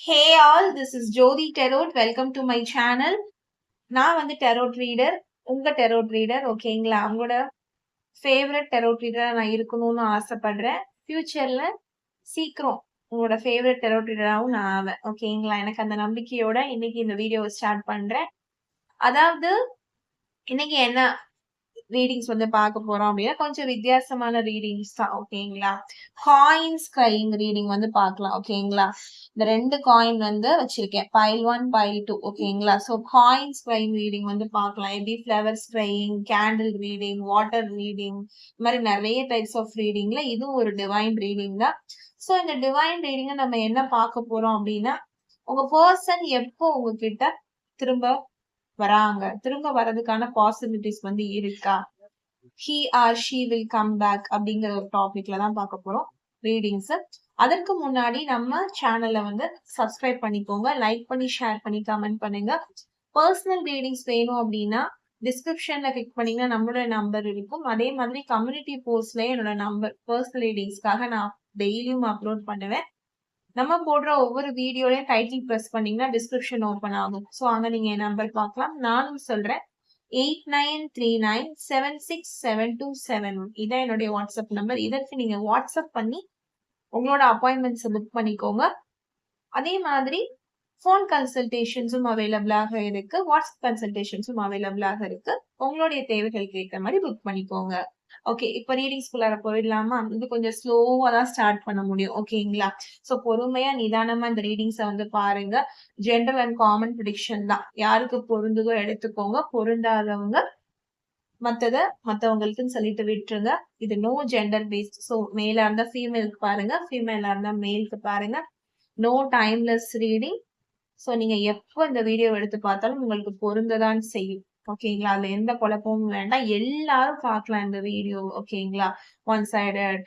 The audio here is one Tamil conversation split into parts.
Hey all, this is Jodi Tarot. Welcome to my channel. நான் வந்து tarot reader. உங்க tarot reader. ஓகேங்களா? உங்களோட favorite tarot reader நான் இருக்கணும்னு ஆசைப்படுறேன். ஃபியூச்சர்ல சீக்கிரம் உங்களோட favorite tarot reader-ஆவும் நான் ஆவேன். ஓகேங்களா? எனக்கு அந்த நம்பிக்கையோட இன்னைக்கு இந்த வீடியோவை ஸ்டார்ட் பண்றேன். அதாவது இன்னைக்கு என்ன ரீடிங்ஸ் வந்து பார்க்க போறோம் அப்படின்னா கொஞ்சம் வித்தியாசமான ரீடிங்ஸ் தான். ஓகேங்களா? காயின் ஸ்கையிங் ரீடிங் வந்து பார்க்கலாம். ஓகேங்களா? இந்த 2 காயின் வந்து வச்சிருக்கேன். File 1, file 2. ஓகேங்களா? ஸோ காயின் ஸ்கையிங் ரீடிங் வந்து பார்க்கலாம். எப்படி flower skiing, candle reading, water reading, இந்த மாதிரி நிறைய டைப்ஸ் ஆஃப் ரீடிங்ல இதுவும் ஒரு டிவைன் ரீடிங் தான். ஸோ இந்த டிவைன் ரீடிங்கை நம்ம என்ன பார்க்க போறோம் அப்படின்னா உங்க பர்சன் எப்போ உங்ககிட்ட திரும்ப வராங்க, திரும்ப வர்றதுக்கான பாசிபிலிட்டிஸ் வந்து இருக்கா, he or she will come back அப்படிங்கிற ஒரு டாபிக்ல தான் பார்க்க போறோம் ரீடிங்ஸ். அதற்கு முன்னாடி நம்ம சேனலை வந்து சப்ஸ்கிரைப் பண்ணிக்கோங்க, லைக் பண்ணி ஷேர் பண்ணி கமெண்ட் பண்ணுங்க. பர்சனல் ரீடிங்ஸ் வேணும் அப்படின்னா டிஸ்கிரிப்ஷன்ல கிளிக் பண்ணீங்கன்னா நம்மளோட நம்பர் இருக்கும். அதே மாதிரி கம்யூனிட்டி போஸ்ட்லயே என்னோட நம்பர் பர்சனல் ரீடிங்ஸ்க்காக நான் டெய்லியும் அப்லோட் பண்ணுவேன். நம்ம போடுற ஒவ்வொரு வீடியோலையும் டைட்டில் பிரஸ் பண்ணீங்கன்னா டிஸ்கிரிப்ஷன் ஓபன் ஆகும். ஸோ அங்க நீங்க என் நம்பர் பார்க்கலாம். நானும் சொல்றேன் 8939767271. இதான் என்னுடைய வாட்ஸ்அப் நம்பர். இதற்கு நீங்க வாட்ஸ்அப் பண்ணி உங்களோட அப்பாயின்மெண்ட்ஸ் புக் பண்ணிக்கோங்க. அதே மாதிரி ஃபோன் கன்சல்டேஷன்ஸும் அவைலபிளாக இருக்கு, வாட்ஸ்அப் கன்சல்டேஷன்ஸும் அவைலபிளாக இருக்கு. உங்களுடைய தேவைகளுக்கு ஏற்ற மாதிரி புக் பண்ணிக்கோங்க. ஓகே, இப்போ ரீடிங்ஸ்குள்ளார போயிடலாமா? இது கொஞ்சம் ஸ்லோவா தான் ஸ்டார்ட் பண்ண முடியும். ஓகேங்களா? ஸோ பொறுமையா நிதானமா இந்த ரீடிங்ஸை வந்து பாருங்க. ஜென்ரல் அண்ட் காமன் ப்ரிடிக்ஷன் தான். யாருக்கு பொருந்துதோ எடுத்துக்கோங்க, பொருந்தாதவங்க மத்தவங்களுக்குன்னு சொல்லிட்டு விட்டுருங்க. இது நோ ஜெண்டர் பேஸ்ட். ஸோ மேலா இருந்தா ஃபீமேலுக்கு பாருங்க, ஃபீமேலா இருந்தா மேலுக்கு பாருங்க. No timeless reading. ஸோ நீங்க எப்போ இந்த வீடியோ எடுத்து பார்த்தாலும் உங்களுக்கு பொருந்ததான் செய்யும். ஓகேங்களா? அதுல எந்த குழப்பமும் வேண்டாம். எல்லாரும் பார்க்கலாம் இந்த வீடியோ. ஓகேங்களா? ஒன் சைடட்,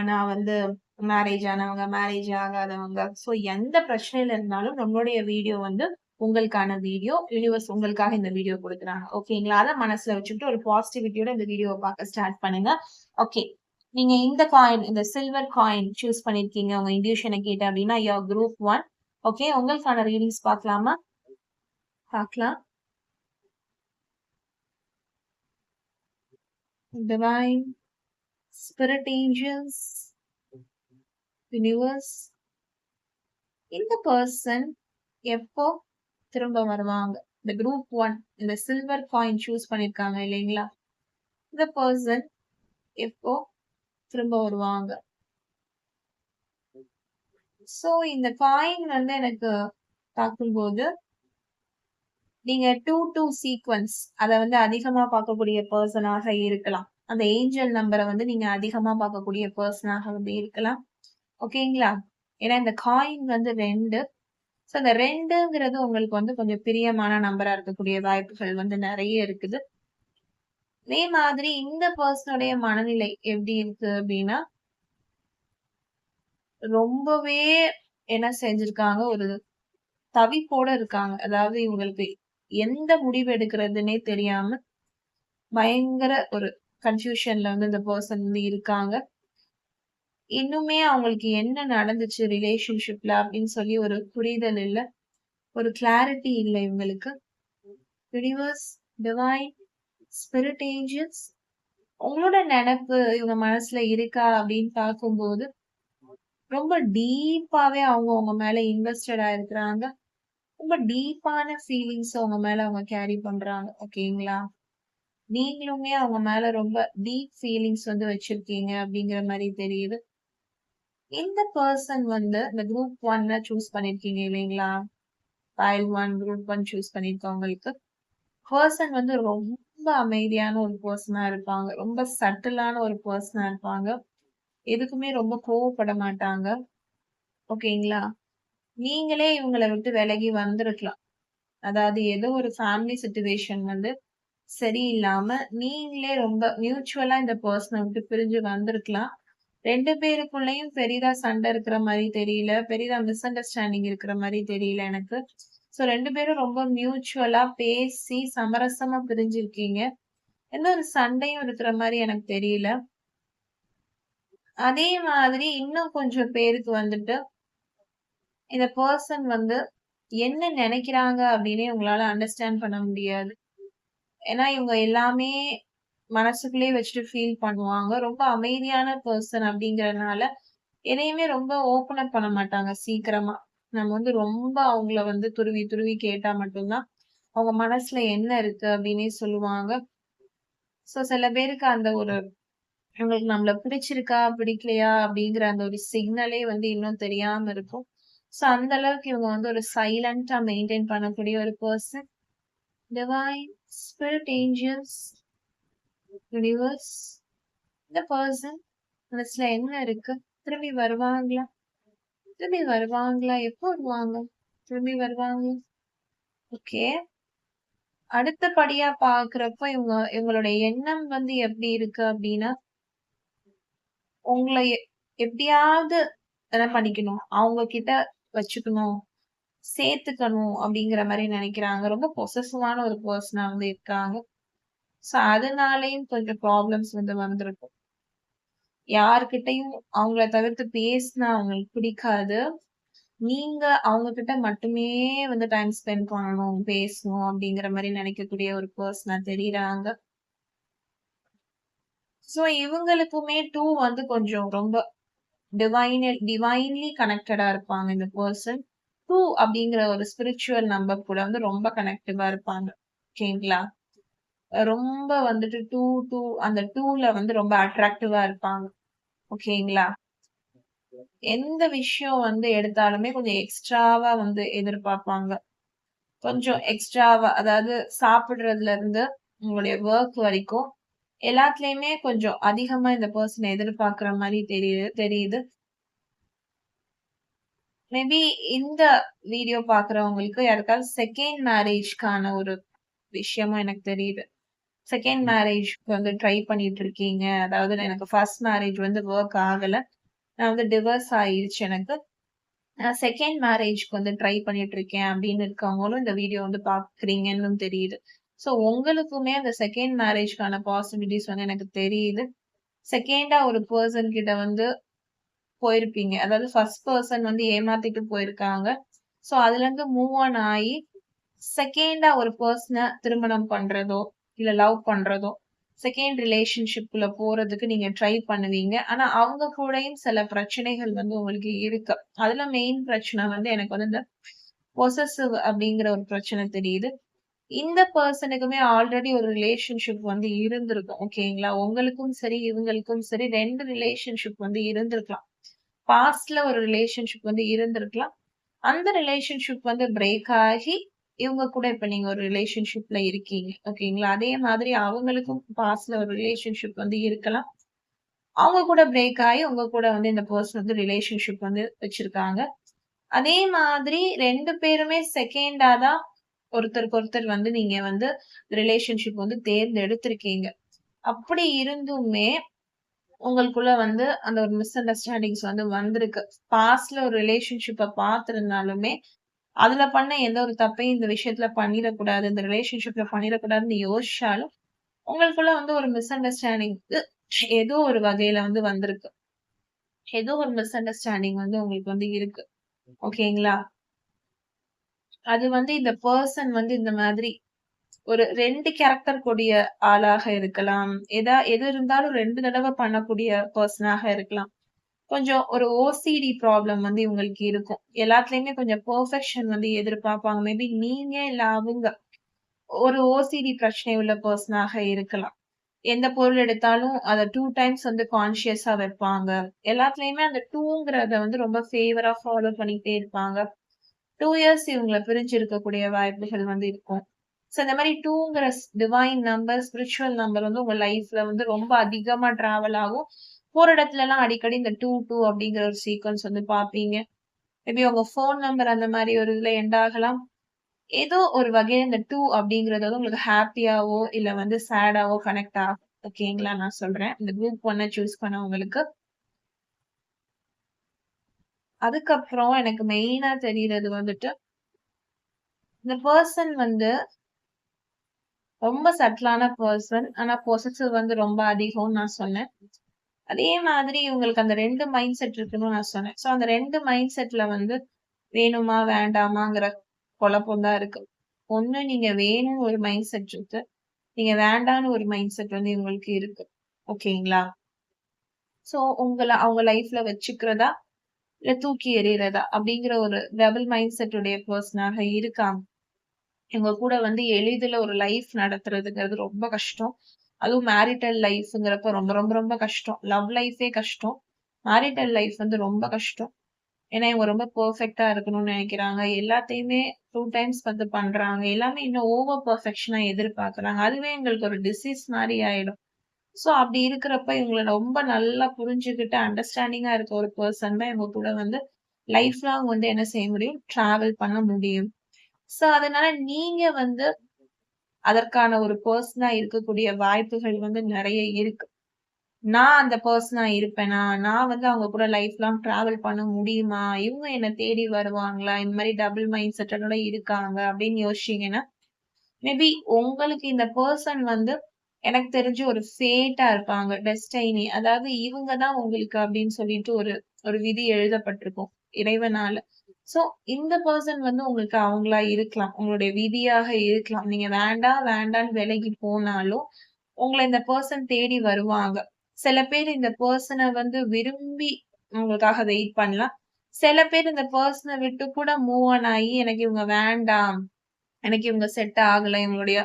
நான் வந்து மேரேஜ் ஆனவங்க, மேரேஜ் ஆகாதவங்க, ஸோ எந்த பிரச்சனையில இருந்தாலும் நம்மளுடைய வீடியோ வந்து உங்களுக்கான வீடியோ. யூனிவர்ஸ் உங்களுக்காக இந்த வீடியோ கொடுக்குறாங்க. ஓகேங்களா? அதை மனசுல வச்சுக்கிட்டு ஒரு பாசிட்டிவிட்டியோட இந்த வீடியோவை பார்க்க ஸ்டார்ட் பண்ணுங்க. ஓகே, நீங்க இந்த காயின், இந்த சில்வர் காயின் சூஸ் பண்ணிருக்கீங்க உங்க இன்டியூஷனை கேட்ட அப்படின்னா யோர் குரூப் 1. ஓகே, உங்களுக்கான ரீடிங்ஸ் பார்க்கலாமா? பார்க்கலாம். டிவைன், ஸ்பிரிட் ஏஞ்சல்ஸ், யூனிவர்ஸ், இந்த பர்சன் எப்போ திரும்ப வருவாங்க? இந்த குரூப் 1 இந்த சில்வர் காயின் சூஸ் பண்ணிருக்காங்க இல்லைங்களா? இந்த பர்சன் எப்போ திரும்ப வருவாங்க? சோ இந்த காயின் வந்து எனக்கு பார்க்கும்போது நீங்க 2 சீக்வன்ஸ் அதை வந்து அதிகமா பார்க்கக்கூடிய பர்சனாக இருக்கலாம். அந்த ஏஞ்சல் நம்பரை வந்து நீங்க அதிகமா பார்க்கக்கூடிய பர்சனாக வந்து இருக்கலாம். ஓகேங்களா? ஏன்னா இந்த காயின் வந்து 2. ஸோ அந்த 2ங்கிறது உங்களுக்கு வந்து கொஞ்சம் பிரியமான நம்பரா இருக்கக்கூடிய வாய்ப்புகள் வந்து நிறைய இருக்குது. அதே மாதிரி இந்த பர்சனுடைய மனநிலை எப்படி இருக்கு அப்படின்னா ரொம்பவே என்ன செஞ்சிருக்காங்க, ஒரு தவிப்போட இருக்காங்க. அதாவது இவங்களுக்கு எந்த முடிவு எடுக்கிறதுனே தெரியாம பயங்கர ஒரு கன்ஃபியூஷன்ல வந்து இந்த பர்சன் வந்து இருக்காங்க. இன்னுமே அவங்களுக்கு என்ன நடந்துச்சு ரிலேஷன்ஷிப்ல அப்படின்னு சொல்லி ஒரு புரிதல் இல்ல, ஒரு கிளாரிட்டி இல்ல இவங்களுக்கு. யூனிவர்ஸ், டிவைன், ஸ்பிரிட் ஏஞ்சல்ஸ், உங்களோட நினைப்பு இவங்க மனசுல இருக்கா அப்படின்னு பார்க்கும்போது ரொம்ப டீப்பாவே அவங்க உங்க மேல இன்வெஸ்டடா இருக்கிறாங்க. ரொம்ப டீப்பான ஃபீலிங்ஸ் அவங்க மேல அவங்க கேரி பண்றாங்க. ஓகேங்களா? நீங்களுமே அவங்க மேல ரொம்ப டீப் ஃபீலிங்ஸ் வந்து வச்சிருக்கீங்க அப்படிங்கிற மாதிரி தெரியுது. இந்த பர்சன் வந்து இந்த குரூப் 1 சூஸ் பண்ணிருக்கீங்க இல்லைங்களா? பைல் 1 குரூப் 1 சூஸ் பண்ணிருக்கவங்களுக்கு பர்சன் வந்து ரொம்ப அமைதியான ஒரு பர்சனா இருப்பாங்க. ரொம்ப சட்டிலான ஒரு பர்சனா இருப்பாங்க. எதுக்குமே ரொம்ப கோவப்பட மாட்டாங்க. ஓகேங்களா? நீங்களே இவங்களை விட்டு விலகி வந்திருக்கலாம். அதாவது ஏதோ ஒரு ஃபேமிலி சிச்சுவேஷன் வந்து சரியில்லாம நீங்களே ரொம்ப மியூச்சுவலா இந்த பர்சனை விட்டு பிரிஞ்சு வந்திருக்கலாம். 2 பேருக்குள்ளயும் பெரிதா சண்டை இருக்கிற மாதிரி தெரியல, பெரிதா மிஸ் அண்டர்ஸ்டாண்டிங் இருக்கிற மாதிரி தெரியல எனக்கு. சோ 2 பேரும் ரொம்ப மியூச்சுவலா பேசி சமரசமா பிரிஞ்சிருக்கீங்க. எந்த ஒரு சண்டையும் இருக்கிற மாதிரி எனக்கு தெரியல. அதே மாதிரி இன்னும் கொஞ்சம் பேருக்கு வந்துட்டு இந்த பெர்சன் வந்து என்ன நினைக்கிறாங்க அப்படின்னே உங்களால அண்டர்ஸ்டாண்ட் பண்ண முடியாது. ஏன்னா இவங்க எல்லாமே மனசுக்குள்ளேயே வச்சுட்டு ஃபீல் பண்ணுவாங்க. ரொம்ப அமைதியான பெர்சன் அப்படிங்கிறதுனால, எதையுமே ரொம்ப ஓப்பன் அப் பண்ண மாட்டாங்க சீக்கிரமா. நம்ம வந்து ரொம்ப அவங்கள வந்து துருவி துருவி கேட்டா மட்டும் தான், அவங்க மனசுல என்ன இருக்கு அப்படின்னே சொல்லுவாங்க. ஸோ சில பேருக்கு அந்த ஒரு இவங்களுக்கு நம்மள பிடிச்சிருக்கா, பிடிக்கலையா அப்படிங்கிற அந்த ஒரு சிக்னலே வந்து இன்னும் தெரியாம இருக்கும். ஸோ அந்த அளவுக்கு இவங்க வந்து ஒரு சைலன்ட்டா மெயின்டெயின் பண்ணக்கூடிய ஒரு person. Divine, spirit, angels, universe, இந்த பெர்சன் மனசுல என்ன இருக்கு? திரும்பி வருவாங்களா? திரும்பி வருவாங்களா? எப்போ வருவாங்க? திரும்பி வருவாங்களா? ஓகே. அடுத்தபடியா பார்க்குறப்ப இவங்களுடைய எண்ணம் வந்து எப்படி இருக்கு அப்படின்னா, உங்கள எப்படியாவது என்ன பண்ணிக்கணும், அவங்க கிட்ட வச்சுக்கணும், சேர்த்துக்கணும் அப்படிங்கிற மாரி நெனைக்கிறாங்க. ரொம்ப பொசெசிவான ஒரு பெர்சனா வந்து இருக்காங்க. ஸோ அதனாலேயும் கொஞ்சம் ப்ராப்ளம்ஸ் வந்து வந்திருக்கும். யார்கிட்டயும் அவங்கள தவிர்த்து பேசினா அவங்களுக்கு பிடிக்காது. நீங்க அவங்க கிட்ட மட்டுமே வந்து டைம் ஸ்பெண்ட் பண்ணணும், பேசணும் அப்படிங்கிற மாரி நெனைக்கக்கூடிய ஒரு பெர்சனா தெரியிறாங்க. ஸோ இவங்களுக்குமே 2 வந்து கொஞ்சம் ரொம்ப டிவைன்லி கனெக்டடா இருப்பாங்க இந்த பெர்சன். 2 அப்படிங்கிற ஒரு ஸ்பிரிச்சுவல் நம்பர் கூட வந்து ரொம்ப கனெக்டிவா இருப்பாங்க. ஓகேங்களா? ரொம்ப வந்துட்டு 2 அந்த 2ல வந்து ரொம்ப அட்ராக்டிவா இருப்பாங்க. ஓகேங்களா? எந்த விஷயம் வந்து எடுத்தாலுமே கொஞ்சம் எக்ஸ்ட்ராவா வந்து எதிர்பார்ப்பாங்க. கொஞ்சம் எக்ஸ்ட்ராவா அதாவது சாப்பிடுறதுல இருந்து உங்களுடைய வொர்க் வரைக்கும் எல்லாத்துலயுமே கொஞ்சம் அதிகமா இந்த பெர்சன் எதிர்பார்க்கிற மாரி தெரியுது. மேபி இந்த வீடியோ பார்க்குறவங்களுக்கு யாருக்காவது செகண்ட் மேரேஜ்க்கான ஒரு விஷயமும் எனக்கு தெரியுது. செகண்ட் மேரேஜ்க்கு வந்து ட்ரை பண்ணிட்டு இருக்கீங்க. அதாவது எனக்கு ஃபர்ஸ்ட் மேரேஜ் வந்து வொர்க் ஆகல. நான் வந்து டிவோர்ஸ் ஆயிருச்சு எனக்கு. நான் செகண்ட் மேரேஜ்க்கு வந்து ட்ரை பண்ணிட்டு இருக்கேன் அப்படின்னு இருக்கவங்களும் இந்த வீடியோ வந்து பார்க்குறீங்கன்னு தெரியுது. ஸோ உங்களுக்குமே அந்த செகண்ட் மேரேஜ்க்கான பாசிபிலிட்டிஸ் வந்து எனக்கு தெரியுது. செகண்டா ஒரு பெர்சன் கிட்ட வந்து போயிருப்பீங்க. அதாவது ஃபர்ஸ்ட் பெர்சன் வந்து ஏமாத்திட்டு போயிருக்காங்க. ஸோ அதுலருந்து மூவ் ஆன் ஆயி, செகண்டா ஒரு பெர்சன திருமணம் பண்றதோ, இல்ல லவ் பண்றதோ, செகண்ட் ரிலேஷன்ஷிப்குள்ள போறதுக்கு நீங்க ட்ரை பண்ணுவீங்க. ஆனா அவங்க கூடயும் சில பிரச்சனைகள் வந்து உங்களுக்கு இருக்கு. அதுல மெயின் பிரச்சனை வந்து எனக்கு வந்து இந்த பொசெசிவ் அப்படிங்கிற ஒரு பிரச்சனை தெரியுது. இந்த பெர்சனுக்குமே ஆல்ரெடி ஒரு ரிலேஷன்ஷிப் வந்து இருந்திருக்கும். ஓகேங்களா? உங்களுக்கும் சரி, இவங்களுக்கும் சரி 2 ரிலேஷன்ஷிப் வந்து இருந்திருக்கலாம். பாஸ்ட்ல ஒரு ரிலேஷன்ஷிப் வந்து இருந்திருக்கலாம். அந்த ரிலேஷன்ஷிப் வந்து பிரேக் ஆகி, இவங்க கூட இப்ப நீங்க ஒரு ரிலேஷன்ஷிப்ல இருக்கீங்க. ஓகேங்களா? அதே மாதிரி அவங்களுக்கும் பாஸ்ட்ல ஒரு ரிலேஷன்ஷிப் வந்து இருக்கலாம். அவங்க கூட பிரேக் ஆயி, உங்க கூட வந்து இந்த பெர்சன் வந்து ரிலேஷன்ஷிப் வந்து வச்சிருக்காங்க. அதே மாதிரி 2 பேருமே செகண்டா தான் ஒருத்தருக்கு ஒருத்தர் வந்து நீங்க வந்து ரிலேஷன்ஷிப் வந்து தேர்ந்தெடுத்திருக்கீங்க. அப்படி இருந்துமே உங்களுக்குள்ள வந்து அந்த ஒரு மிஸ் அண்டர்ஸ்டாண்டிங்ஸ் வந்து வந்திருக்கு. பாஸ்ட்ல ஒரு ரிலேஷன்ஷிப்ப பார்த்திருந்தாலுமே, அதுல பண்ண எந்த ஒரு தப்பையும் இந்த விஷயத்துல பண்ணிறக்கூடாது. இந்த ரிலேஷன்ஷிப்ல பண்ணிறக்கூடாதுன்னு யோசிச்சாலும், உங்களுக்குள்ள வந்து ஒரு மிஸ் அண்டர்ஸ்டாண்டிங் ஏதோ ஒரு வகையில வந்து வந்திருக்கு. ஏதோ ஒரு மிஸ் அண்டர்ஸ்டாண்டிங் வந்து உங்களுக்கு வந்து இருக்கு. ஓகேங்களா? அது வந்து இந்த பெர்சன் வந்து இந்த மாதிரி ஒரு 2 கேரக்டர் கூடிய ஆளாக இருக்கலாம். எது இருந்தாலும் 2 தடவ பண்ணக்கூடிய பெர்சனாக இருக்கலாம். கொஞ்சம் ஒரு ஓசிடி ப்ராப்ளம் வந்து இவங்களுக்கு இருக்கும். எல்லாத்துலயுமே கொஞ்சம் பெர்ஃபெக்ஷன் வந்து எதிர்பார்ப்பாங்க. மேபி நீங்க இல்ல அவங்க. ஒரு ஓசிடி பிரச்சனை உள்ள பெர்சனாக இருக்கலாம். எந்த பொருள் எடுத்தாலும் அத 2 டைம்ஸ் வந்து கான்ஷியஸா வைப்பாங்க. எல்லாத்துலயுமே அந்த 2ங்கிறத வந்து ரொம்ப ஃபேவரா ஃபாலோ பண்ணிட்டே இருப்பாங்க. 2 இயர்ஸ் இவங்கள பிரிஞ்சு இருக்கக்கூடிய வாய்ப்புகள் வந்து இருக்கும். ஸோ இந்த மாரி 2ங்கிற டிவைன் நம்பர், ஸ்பிரிச்சுவல் நம்பர் வந்து உங்க லைஃப்ல வந்து ரொம்ப அதிகமா டிராவல் ஆகும். போற இடத்துலலாம் அடிக்கடி இந்த 2 அப்படிங்கிற ஒரு சீக்வென்ஸ் வந்து பார்ப்பீங்க. மேபி உங்க ஃபோன் நம்பர் அந்த மாரி ஒரு இதுல எண்ட் ஆகலாம். ஏதோ ஒரு வகையில இந்த 2 அப்படிங்கிறது வந்து உங்களுக்கு ஹேப்பியாவோ, இல்ல வந்து சேடாவோ கனெக்ட் ஆகும். ஓகேங்களா? நான் சொல்றேன். இந்த குரூப் 1 சூஸ் பண்ணவங்களுக்கு. அதுக்கப்புறம் எனக்கு மெயினா தெரியறது வந்துட்டு, இந்த பெர்சன் வந்து ரொம்ப சட்டிலான பெர்சன். ஆனா பொசெசிவ் வந்து ரொம்ப அதிகம்னு நான் சொன்னேன். அதே மாதிரி இவங்களுக்கு அந்த 2 மைண்ட் செட் இருக்குன்னு நான் சொன்னேன். ஸோ அந்த 2 மைண்ட் செட்ல வந்து வேணுமா வேண்டாமாங்கிற குழப்பம் தான் இருக்கு. ஒண்ணு நீங்க வேணும்னு ஒரு மைண்ட் செட் இருக்கு. நீங்க வேண்டான்னு ஒரு மைண்ட் செட் வந்து இவங்களுக்கு இருக்கு. ஓகேங்களா? சோ அவங்க லைஃப்ல வச்சுக்கிறதா, இல்ல தூக்கி எறியறதா அப்படிங்கிற ஒரு டபுள் மைண்ட் செட் உடைய பெர்சனாக இருக்காங்க. இவங்க கூட வந்து எளிதில ஒரு லைஃப் நடத்துறதுங்கிறது ரொம்ப கஷ்டம். அதுவும் மேரிட்டல் லைஃப்ங்கிறப்ப ரொம்ப ரொம்ப ரொம்ப கஷ்டம். லவ் லைஃபே கஷ்டம். மேரிட்டல் லைஃப் வந்து ரொம்ப கஷ்டம். ஏன்னா இவங்க ரொம்ப பெர்ஃபெக்ட்டா இருக்கணும்னு நெனைக்கிறாங்க. எல்லாத்தையுமே 2 டைம்ஸ் வந்து பண்றாங்க. எல்லாமே இன்னும் ஓவர் பெர்ஃபெக்ஷனா எதிர்பார்க்குறாங்க. அதுவே எங்களுக்கு ஒரு டிசீஸ் மாரி ஆயிடும். சோ அப்படி இருக்கிறப்ப இவங்கள ரொம்ப நல்லா புரிஞ்சுகிட்டு அண்டர்ஸ்டாண்டிங்கா இருக்க ஒரு பெர்சன் தான் இவங்க கூட வந்து லைஃப் லாங் வந்து என்ன செய்ய முடியும்? டிராவல் பண்ண முடியும். சோ அதனால நீங்க வந்து அதற்கான ஒரு பெர்சனா இருக்கக்கூடிய வாய்ப்புகள் வந்து நெறைய இருக்கு. நான் அந்த பெர்சனா இருப்பேனா? நான் வந்து அவங்க கூட லைஃப் லாங் டிராவல் பண்ண முடியுமா? இவங்க என்ன தேடி வருவாங்களா? இந்த மாரி டபுள் மைண்ட் செட்டோட இருக்காங்க அப்படின்னு யோசிச்சீங்கன்னா, மேபி உங்களுக்கு இந்த பெர்சன் வந்து எனக்கு தெரிஞ்சு ஒரு ஃபேட்டா இருப்பாங்க. டெஸ்டைனி. அதாவது இவங்க தான் உங்களுக்கு அப்படின்னு சொல்லிட்டு ஒரு ஒரு விதி எழுதப்பட்டிருக்கும் இறைவனால. சோ இந்த பெர்சன் வந்து உங்களுக்கு அவங்களா இருக்கலாம். உங்களுடைய விதியாக இருக்கலாம். நீங்க வேண்டாம் வேண்டான்னு விலகி போனாலும், உங்கள இந்த பெர்சன் தேடி வருவாங்க. சில பேர் இந்த பெர்சன வந்து விரும்பி உங்களுக்காக வெயிட் பண்ணலாம். சில பேர் இந்த பெர்சன விட்டு கூட மூவ் ஆன் ஆயி எனக்கு இவங்க வேண்டாம். எனக்கு இவங்க செட் ஆகல. இவங்களுடைய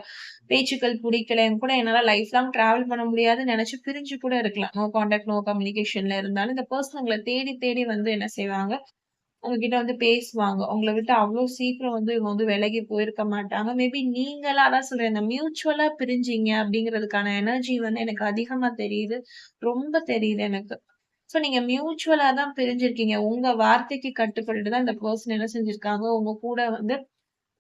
பேச்சுக்கள் புடிக்கல. இவங்க கூட என்னால லைஃப் லாங் டிராவல் பண்ண முடியாதுன்னு நெனச்சு பிரிஞ்சு கூட இருக்கலாம். நோ கான்டாக்ட், நோ கம்யூனிகேஷன்ல இருந்தாலும், இந்த பெர்சன் உங்கள தேடி தேடி வந்து என்ன செய்வாங்க, உங்ககிட்ட வந்து பேசுவாங்க. உங்கள விட்டு அவ்ளோ சீக்கிரம் வந்து இவங்க வந்து விலகி போயிருக்க மாட்டாங்க. மேபி நீங்களா அதான் சொல்றேன். இந்த மியூச்சுவலா பிரிஞ்சீங்க அப்படிங்கிறதுக்கான எனர்ஜி வந்து எனக்கு அதிகமா தெரியுது. ரொம்ப தெரியுது எனக்கு. சோ நீங்க மியூச்சுவலா தான் பிரிஞ்சிருக்கீங்க. உங்க வார்த்தைக்கு கட்டுப்பட்டுட்டு தான் இந்த பெர்சன் என்ன செஞ்சிருக்காங்க, உங்க கூட வந்து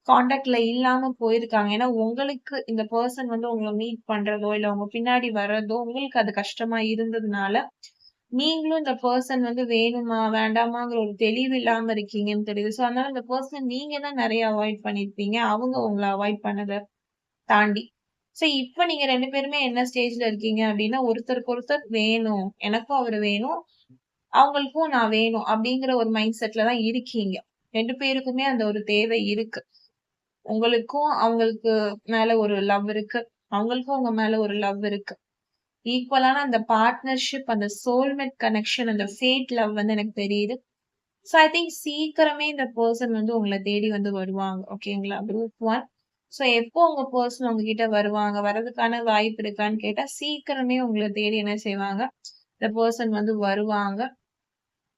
கான்டாக்ட்ல இல்லாம போயிருக்காங்க. ஏன்னா, உங்களுக்கு இந்த பெர்சன் வந்து உங்கள மீட் பண்றதோ, இல்ல உங்க பின்னாடி வர்றதோ, உங்களுக்கு அது கஷ்டமா இருந்ததுனால, நீங்களும் இந்த பெர்சன் வந்து வேணுமா? வேண்டாமாங்கிற ஒரு தெளிவு இல்லாம இருக்கீங்கன்னு தெரியுது. சோ, அதனால இந்த பெர்சன நீங்க தான் நெறைய அவாய்ட் பண்ணியிருப்பீங்க. அவங்க உங்கள அவாய்ட் பண்ணத தாண்டி. சோ, இப்ப நீங்க 2 பேருமே என்ன ஸ்டேஜ்ல இருக்கீங்க அப்டின்னா, ஒருத்தருக்கு ஒருத்தர் வேணும். எனக்கும் அவரு வேணும். அவங்களுக்கும் நான் வேணும். அப்டிங்கிற ஒரு மைண்ட் செட்ல தான் இருக்கீங்க. 2 பேருக்குமே அந்த ஒரு தேவை இருக்கு. உங்களுக்கும் அவங்களுக்கு மேல ஒரு லவ் இருக்கு. அவங்களுக்கும் உங்க மேல ஒரு லவ் இருக்கு. ஈக்குவலான அந்த பார்ட்னர்ஷிப், அந்த சோல்மேட் கனெக்ஷன், அந்த ஃபேட் லவ் வந்து எனக்கு தெரியுது. சோ ஐ திங்க் சீக்கிரமே இந்த பெர்சன் வந்து உங்கள தேடி வந்து வருவாங்க. ஓகேங்களா? குரூப் 1. சோ எப்போ உங்க பெர்சன் உங்ககிட்ட வருவாங்க? வரதுக்கான வாய்ப்பு இருக்கான்னு கேட்டா, சீக்கிரமே உங்கள தேடி என்ன செய்வாங்க? இந்த பெர்சன் வந்து வருவாங்க.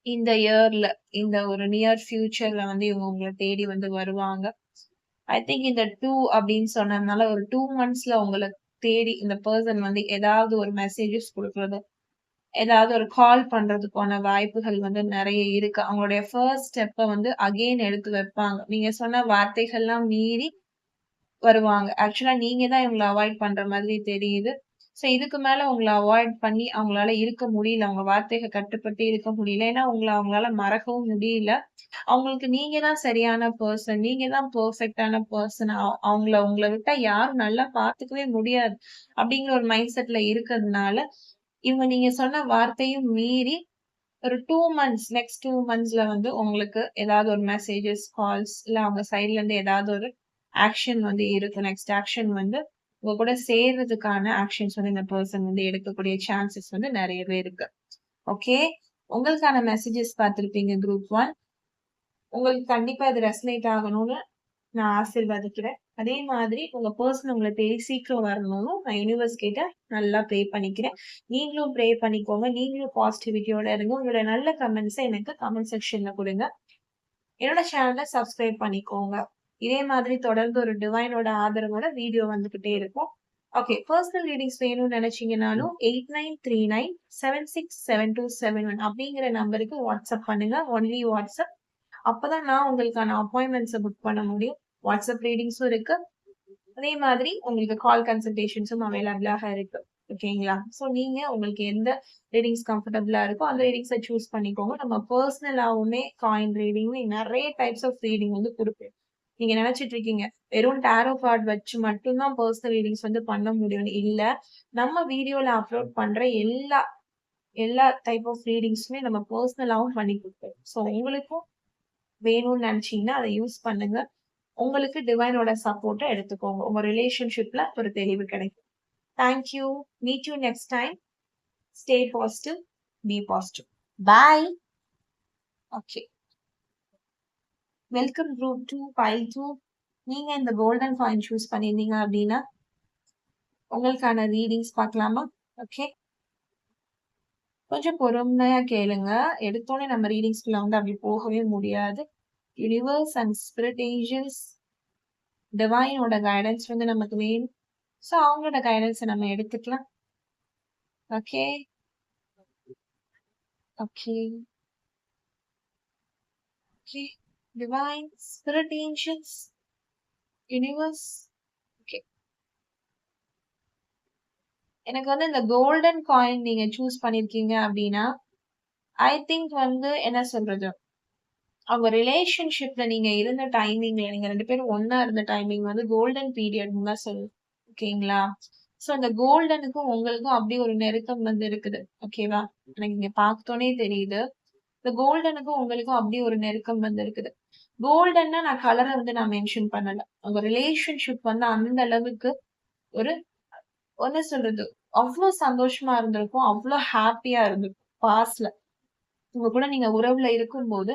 இந்த இயர்ல, இந்த ஒரு நியர் ஃபியூச்சர்ல வந்து இவங்க உங்கள தேடி வந்து வருவாங்க. ஐ திங்க் இந்த 2 அப்படின்னு சொன்னதுனால ஒரு 2 மந்த்ஸ்ல உங்கள தேடி இந்த பெர்சன் வந்து ஏதாவது ஒரு மெசேஜஸ் குடுக்குறது, ஏதாவது ஒரு கால் பண்றதுக்கான வாய்ப்புகள் வந்து நெறைய இருக்கு. அவங்களுடைய ஃபர்ஸ்ட் ஸ்டெப்ப வந்து அகைன் எடுத்து வைப்பாங்க. நீங்க சொன்ன வார்த்தைகள்லாம் மீறி வருவாங்க. ஆக்சுவலா நீங்க தான் இவங்கள அவாய்ட் பண்ற மாதிரி தெரியுது. சோ இதுக்கு மேல உங்கள அவாய்ட் பண்ணி அவங்களால இருக்க முடியல. அவங்க வார்த்தைக்கு கட்டுப்பட்டு இருக்க முடியல. ஏன்னா உங்கள அவங்களால மறக்கவும் முடியல. அவங்களுக்கு நீங்க தான் சரியான பெர்சன். நீங்க தான் பெர்ஃபெக்ட்டான பெர்சன். அவங்கள உங்கள விட்டா யாரும் நல்லா பார்த்துக்கவே முடியாது. அப்படிங்கிற ஒரு மைண்ட் செட்ல இருக்கிறதுனால, இவங்க நீங்க சொன்ன வார்த்தையும் மீறி ஒரு 2 மந்த்ஸ் நெக்ஸ்ட் 2 மந்த்ஸ்ல வந்து உங்களுக்கு ஏதாவது ஒரு மெசேஜஸ், கால்ஸ் இல்ல அவங்க சைட்ல இருந்து ஏதாவது ஒரு ஆக்ஷன் வந்து இருக்கு. நெக்ஸ்ட் ஆக்ஷன் வந்து உங்க கூட சேர்றதுக்கான ஆக்ஷன்ஸ் வந்து இந்த பெர்சன் வந்து எடுக்கக்கூடிய சான்சஸ் வந்து நெறையவே இருக்கு. ஓகே. உங்களுக்கான மெசேஜஸ் பார்த்திருப்பீங்க குரூப் 1. உங்களுக்கு கண்டிப்பா இது ரெசனேட் ஆகணும்னு நான் ஆசீர்வதிக்கிறேன். அதே மாதிரி உங்க பெர்சன் உங்கள தேடி சீக்கிரம் வரணும்னு நான் யுனிவர்ஸ் கிட்ட நல்லா ப்ரே பண்ணிக்கிறேன். நீங்களும் ப்ரே பண்ணிக்கோங்க. நீங்களும் பாசிட்டிவிட்டியோட இருங்க. உங்களோட நல்ல கமெண்ட்ஸ எனக்கு கமெண்ட் செக்ஷன்ல குடுங்க. என்னோட சேனல சப்ஸ்கிரைப் பண்ணிக்கோங்க. இதே மாதிரி தொடர்ந்து ஒரு டிவைனோட ஆதரவோட வீடியோ வந்துகிட்டே இருக்கும். ஓகே. பெர்சனல் ரீடிங்ஸ் வேணும்னு நினைச்சீங்கனாலும் 8939767271 அப்படிங்கிற நம்பருக்கு வாட்ஸ்அப் பண்ணுங்க. Only WhatsApp. அப்பதான் நான் உங்களுக்கான அப்பாயின்ட்மெண்ட்ஸ புக் பண்ண முடியும். வாட்ஸ்அப் ரீடிங்ஸும் இருக்கு. அதே மாதிரி உங்களுக்கு கால் கன்சல்டேஷன்ஸும் அவைலபிளாக இருக்கு. ஓகேங்களா? சோ நீங்க உங்களுக்கு எந்த ரீடிங்ஸ் கம்ஃபர்டபுளா இருக்கோ அந்த ரீடிங்ஸ சூஸ் பண்ணிக்கோங்க. நம்ம பெர்சனலாவுமே காயின் ரீடிங் நெறைய டைப்ஸ் ஆஃப் ரீடிங் வந்து குடுப்பேன். நீங்க நெனச்சிட்டு இருக்கீங்க, வெறும் டாரோ கார்ட் வச்சு மட்டும் தான் பெர்சனல் ரீடிங்ஸ் வந்து பண்ண முடியும்னு. இல்ல. நம்ம வீடியோல அப்லோட் பண்ற எல்லா டைப் ஆஃப் ரீடிங்ஸுமே நம்ம பெர்சனலாவும் பண்ணி குடுப்போம். சோ உங்களுக்கும் வேணும்னு நினைச்சீங்கன்னா அதை யூஸ் பண்ணுங்க. உங்களுக்கு டிவைனோட சப்போர்ட்ட எடுத்துக்கோங்க. உங்க ரிலேஷன்ஷிப்ல ஒரு தெளிவு கிடைக்கும். Thank you. Meet you next time. Stay positive. Be positive. Bye. Okay. Welcome group 2 file 2. நீங்க இந்த கோல்டன் காயின் சூஸ் பண்ணியிருந்தீங்க அப்படின்னா உங்களுக்கான ரீடிங்ஸ் பார்க்கலாமா? ஓகே. கொஞ்சம் பொறுமையா கேளுங்க. எடுத்தோடனே நம்ம ரீடிங்ஸ்குள்ள வந்து அப்படி போகவே முடியாது. யூனிவர்ஸ் அண்ட் ஸ்பிரிட் ஏஞ்சல்ஸ் டிவைனோட கைடன்ஸ் வந்து நமக்கு வேணும். ஸோ அவங்களோட கைடன்ஸை நம்ம எடுத்துக்கலாம். Okay. Okay. Okay. Divine spirit angels universe. Okay. எனக்கு வந்து இந்த கோல்டன் காயின் நீங்க சூஸ் பண்ணிருக்கீங்க அப்படின்னா ஐ திங்க் வந்து என்ன சொல்றது, அவங்க ரிலேஷன்ஷிப்ல நீங்க இருந்த டைமிங்ல நீங்க 2 பேரும் ஒண்ணா இருந்த டைமிங் வந்து கோல்டன் பீரியட்னு தான் சொல்லுவேன். ஓகேங்களா? சோ அந்த கோல்டனுக்கும் உங்களுக்கும் அப்படி ஒரு நெருக்கம் வந்து இருக்குது. ஓகேவா? எனக்கு இங்க பார்த்தோனே தெரியுது. இந்த கோல்டனுக்கும் உங்களுக்கும் அப்படி ஒரு நெருக்கம் வந்து இருக்குது. கோல்டன்னா நான் கலர வந்து நான் மென்ஷன் பண்ணல. உங்க ரிலேஷன்ஷிப் வந்து அந்த அளவுக்கு ஒரு என்ன சொல்றது, அவ்ளோ சந்தோஷமா இருந்திருக்கும். அவ்ளோ ஹாப்பியா இருந்திருக்கும் பாஸ்ட்ல. உங்க கூட நீங்க உறவுல இருக்கும்போது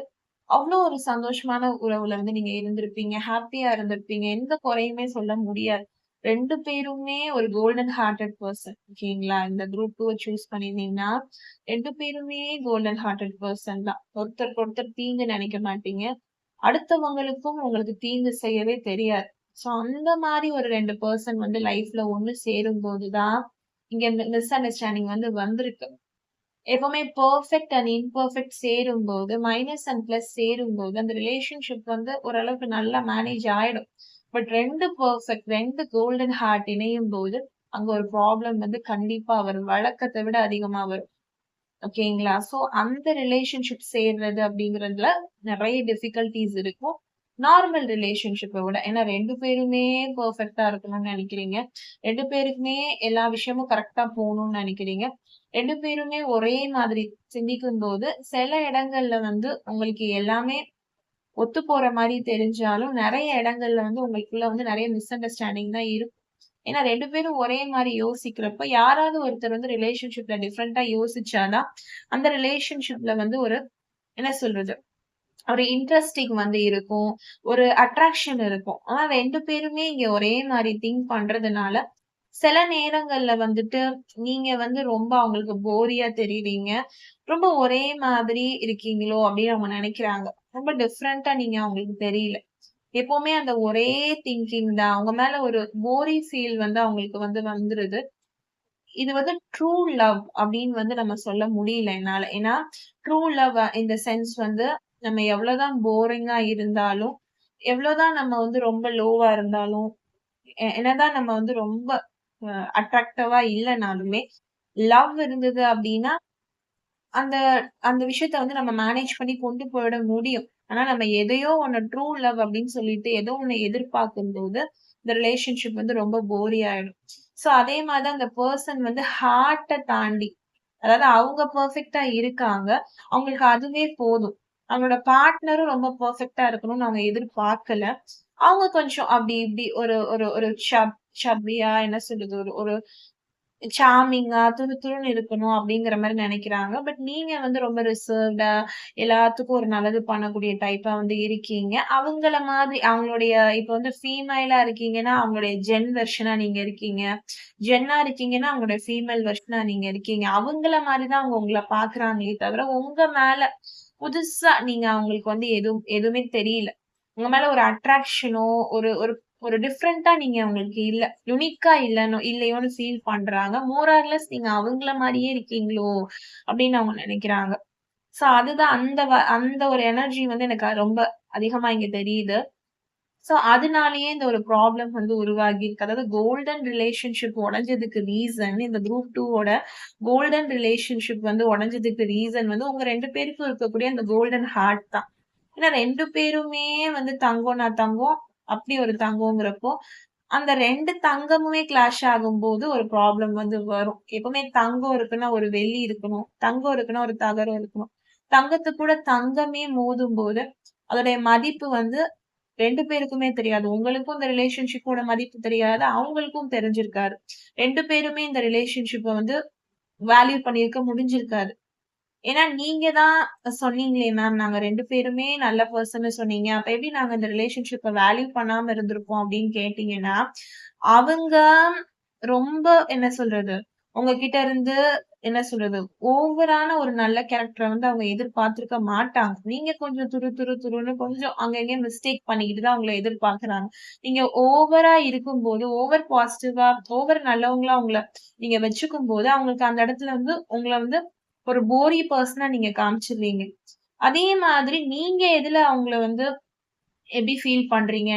அவ்ளோ ஒரு சந்தோஷமான உறவுல வந்து நீங்க இருந்திருப்பீங்க. ஹாப்பியா இருந்திருப்பீங்க. எந்த குறையுமே சொல்ல முடியாது. 2 பேருமே ஒரு கோல்டன் ஹார்ட்டட் பெர்சன். ஓகேங்களா? இந்த குரூப் 2 சூஸ் பண்ணியிருந்தீங்கன்னா 2 பேருமே கோல்டன் ஹார்ட்டட் பெர்சன் தான். ஒருத்தருக்கு ஒருத்தர் தீங்கு நினைக்க மாட்டீங்க. அடுத்தவங்களுக்கும் உங்களுக்கு தீங்கு செய்யவே தெரியாது. சோ அந்த மாரி ஒரு 2 பெர்சன் வந்து லைஃப்ல ஒண்ணு சேரும்போது தான் இங்க மிஸ் அண்டர்ஸ்டாண்டிங் வந்து வந்திருக்கு. எப்பவுமே பெர்ஃபெக்ட் அண்ட் இம்பெர்ஃபெக்ட் சேரும்போது, மைனஸ் அண்ட் பிளஸ் சேரும்போது, அந்த ரிலேஷன்ஷிப் வந்து ஓரளவுக்கு நல்லா மேனேஜ் ஆயிடும். பட் 2 பெர்ஃபெக்ட் 2 கோல்டன் ஹார்ட் இணையும் போது, அங்க ஒரு ப்ராப்ளம் வந்து கண்டிப்பா வரும். வழக்கத்தை விட அதிகமா வரும். ஓகேங்களா? சோ அந்த ரிலேஷன்ஷிப் சேர்றது அப்படிங்கிறதுல நெறைய டிஃபிகல்டீஸ் இருக்கும். நார்மல் ரிலேஷன்ஷிப்ப விட. ஏன்னா 2 பேருமே பெர்ஃபெக்ட்டா இருக்கணும்னு நெனைக்கிறீங்க. 2 பேருக்குமே எல்லா விஷயமும் கரெக்ட்டா போணும்னு நெனைக்கிறீங்க. 2 பேருமே ஒரே மாதிரி சிந்திக்கும்போது, சில இடங்கள்ல வந்து உங்களுக்கு எல்லாமே ஒத்து போற மாரி தெரிஞ்சாலும், நெறைய இடங்கள்ல வந்து உங்களுக்குள்ள வந்து நெறைய மிஸ் அண்டர்ஸ்டாண்டிங் தான் இருக்கும். ஏன்னா 2 பேரும் ஒரே மாரி யோசிக்கிறப்ப, யாராவது ஒருத்தர் வந்து ரிலேஷன்ஷிப்ல டிஃபரெண்ட்டா யோசிச்சா தான், அந்த ரிலேஷன்ஷிப்ல வந்து ஒரு என்ன சொல்றது? ஒரு இன்ட்ரஸ்டிங் வந்து இருக்கும். ஒரு அட்ராக்ஷன் இருக்கும். ஆனா 2 பேருமே இங்க ஒரே மாரி திங்க் பண்றதுனால, சில நேரங்கள்ல வந்துட்டு நீங்க வந்து ரொம்ப அவங்களுக்கு போரியா தெரியிறீங்க. ரொம்ப ஒரே மாதிரி இருக்கீங்களோ! அப்டின்னு அவங்க நெனைக்கிறாங்க. ரொம்ப டிஃபரெண்ட்டா நீங்க அவங்களுக்கு தெரியல. எப்பவுமே அந்த ஒரே திங்கிங் தான். அவங்க மேல ஒரு போரி ஃபீல் வந்து அவங்களுக்கு வந்து வந்துருது. இது வந்து ட்ரூ லவ் அப்படின்னு வந்து நம்ம சொல்ல முடியல என்னால. ஏன்னா, true love in the sense வந்து நம்ம எவ்வளவுதான் போரிங்கா இருந்தாலும், எவ்வளவுதான் நம்ம வந்து ரொம்ப லோவா இருந்தாலும், என்னதான் நம்ம வந்து ரொம்ப அட்ராக்டிவா இல்லனாலுமே, லவ் இருந்தது அப்படின்னா அந்த அந்த விஷயத்த வந்து நம்ம மேனேஜ் பண்ணி கொண்டு போயிட முடியும். ஆனா நம்ம எதையோ ஒண்ணு ட்ரூ லவ் அப்படின்னு சொல்லிட்டு ஏதோ ஒண்ணு எதிர்பார்க்கும்போது, இந்த ரிலேஷன்ஷிப் வந்து ரொம்ப போரி ஆயிடும். சோ அதே மாரி தான் அந்த பெர்சன் வந்து ஹார்ட்ட தாண்டி, அதாவது அவங்க பெர்ஃபெக்ட்டா இருக்காங்க. அவங்களுக்கு அதுவே போதும். அவங்களோட பார்ட்னரும் ரொம்ப பெர்ஃபெக்ட்டா இருக்கணும்னு அவங்க எதிர்பார்க்கல. அவங்க கொஞ்சம் அப்படி இப்படி ஒரு ஒரு ஒரு சப்பியா என்ன சொல்றது? ஒரு ஒரு சார்மிங்கா, துருதுருன்னு இருக்கணும் அப்படிங்கிற மாரி நெனைக்கிறாங்க. பட் நீங்க வந்து ரொம்ப ரிசர்வ்டா, எல்லாத்துக்கும் ஒரு நல்லது பண்ணக்கூடிய டைப்பா வந்து இருக்கீங்க. அவங்கள மாதிரி அவங்களுடைய இப்ப வந்து ஃபீமேலா இருக்கீங்கன்னா, அவங்களுடைய ஜென் வெர்ஷனா நீங்க இருக்கீங்க. ஜென்னா இருக்கீங்கன்னா, அவங்களுடைய ஃபீமேல் வெர்ஷனா நீங்க இருக்கீங்க. அவங்கள மாரி தான் அவங்க உங்கள பார்க்குறாங்களே தவிர, உங்க மேல புதுசா நீங்க அவங்களுக்கு வந்து எதுவுமே தெரியல. உங்க மேல ஒரு அட்ராக்ஷனோ, ஒரு ஒரு ஒரு டிஃபரெண்ட்டா நீங்க அவங்களுக்கு இல்ல. யுனிக்கா இல்லையோன்னு ஃபீல் பண்றாங்க. மோர் ஆர் லெஸ் நீங்க அவங்கள மாரியே இருக்கீங்களோ! அப்படின்னு அவங்க நெனைக்கிறாங்க. சோ அதுதான் அந்த ஒரு எனர்ஜி வந்து எனக்கு ரொம்ப அதிகமா இங்க தெரியுது. சோ அதனாலேயே இந்த ஒரு ப்ராப்ளம் வந்து உருவாகியிருக்கு. அதாவது கோல்டன் ரிலேஷன்ஷிப் உடைஞ்சதுக்கு ரீசன் இந்த குரூப் 2 ஓட கோல்டன் ரிலேஷன்ஷிப் வந்து உடைஞ்சதுக்கு ரீசன் வந்து உங்க 2 பேருக்கும் இருக்கக்கூடிய அந்த கோல்டன் ஹார்ட் தான். ஏன்னா 2 பேருமே வந்து தங்கம்னா தங்கம், அப்படி ஒரு தங்கம்ங்கிறப்போ, அந்த 2 தங்கமுமே கிளாஷ் ஆகும்போது ஒரு ப்ராப்ளம் வந்து வரும். எப்பவுமே தங்கம் இருக்குன்னா ஒரு வெள்ளி இருக்கணும். தங்கம் இருக்குன்னா ஒரு தகரம் இருக்கணும். தங்கத்து கூட தங்கமே மோதும்போது அதோடைய மதிப்பு வந்து 2 பேருக்குமே தெரியாது. உங்களுக்கும் இந்த ரிலேஷன்ஷிப்போட மதிப்பு தெரியாது. அவங்களுக்கும் தெரிஞ்சிருக்காது. 2 பேருமே இந்த ரிலேஷன்ஷிப்ப வந்து வேல்யூ பண்ணியிருக்க முடிஞ்சிருக்காது. ஏன்னா நீங்க தான் சொன்னீங்களே மேம், நாங்க 2 பேருமே நல்ல பெர்சன்னு சொன்னீங்க. அப்ப எப்படி நாங்க இந்த ரிலேஷன்ஷிப்ப வேல்யூ பண்ணாம இருந்திருப்போம் அப்படின்னு கேட்டீங்கன்னா, அவங்க ரொம்ப என்ன சொல்றது? உங்ககிட்ட இருந்து என்ன சொல்றது? ஓவரான ஒரு நல்ல கேரக்டர வந்து அவங்க எதிர்பார்த்திருக்க மாட்டாங்க. நீங்க கொஞ்சம் துருன்னு கொஞ்சம் அங்க இங்க மிஸ்டேக் பண்ணிக்கிட்டு தான் உங்கள எதிர்பார்க்குறாங்க. நீங்க ஓவரா இருக்கும்போது, ஓவர் பாசிட்டிவா, ஓவர் நல்லவங்களா உங்கள நீங்க வச்சுக்கும்போது, அவங்களுக்கு அந்த இடத்துல வந்து உங்கள வந்து ஒரு போரி பெர்சனா நீங்க காமிச்சுருவீங்க. அதே மாதிரி நீங்க எதுல அவங்கள வந்து எப்படி ஃபீல் பண்றீங்க?